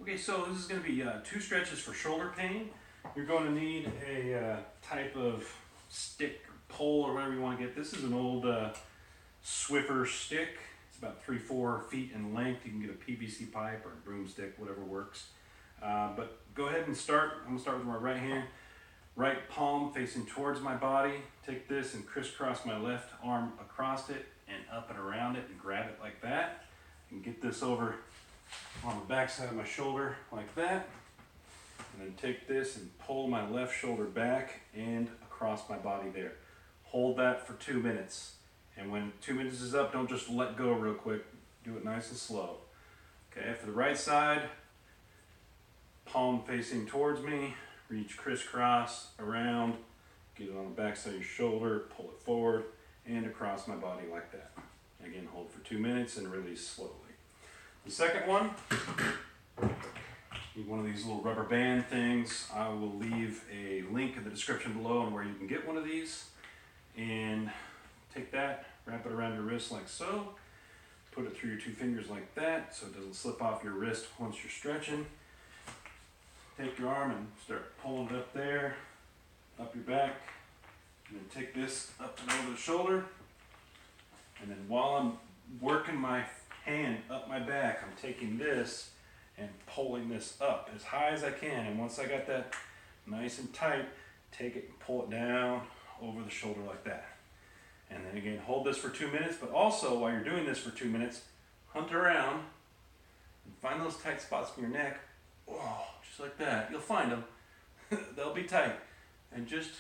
Okay, so this is going to be 2 stretches for shoulder pain. You're going to need a type of stick or pole or whatever you want to get. This is an old Swiffer stick. It's about 3-4 feet in length. You can get a PVC pipe or a broomstick, whatever works. But go ahead and start. I'm going to start with my right hand. Right palm facing towards my body. Take this and crisscross my left arm across it and up and around it and grab it like that. And get this over on the back side of my shoulder like that. And then take this and pull my left shoulder back and across my body there. Hold that for 2 minutes. And when 2 minutes is up, don't just let go real quick. Do it nice and slow. Okay, for the right side, palm facing towards me. Reach crisscross around, get it on the back side of your shoulder, pull it forward and across my body like that. Again, hold for 2 minutes and release slowly. The second one, need one of these little rubber band things. I will leave a link in the description below on where you can get one of these. And take that, wrap it around your wrist like so. Put it through your 2 fingers like that so it doesn't slip off your wrist once you're stretching. Take your arm and start pulling it up there, up your back, and then take this up and over the shoulder. And then while I'm working my hand up my back, I'm taking this and pulling this up as high as I can. And once I got that nice and tight, take it and pull it down over the shoulder like that. And then again, hold this for 2 minutes, but also while you're doing this for 2 minutes, hunt around and find those tight spots in your neck. Oh, just like that. You'll find them. They'll be tight. And just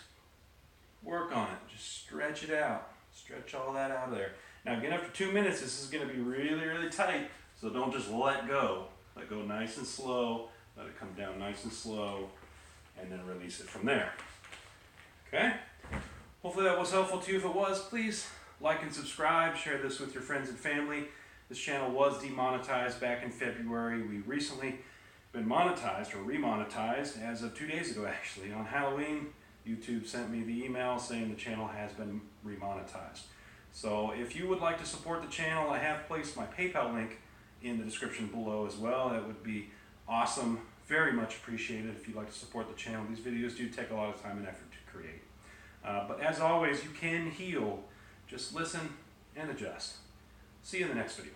work on it. Just stretch it out. Stretch all that out of there. Now again, after 2 minutes, this is going to be really, really tight. So don't just let go. Let go nice and slow. Let it come down nice and slow. And then release it from there. Okay? Hopefully that was helpful to you. If it was, please like and subscribe. Share this with your friends and family. This channel was demonetized back in February. We recently been monetized or remonetized as of 2 days ago actually. On Halloween, YouTube sent me the email saying the channel has been remonetized. So if you would like to support the channel, I have placed my PayPal link in the description below as well. That would be awesome. Very much appreciated if you'd like to support the channel. These videos do take a lot of time and effort to create. But as always, you can heal. Just listen and adjust. See you in the next video.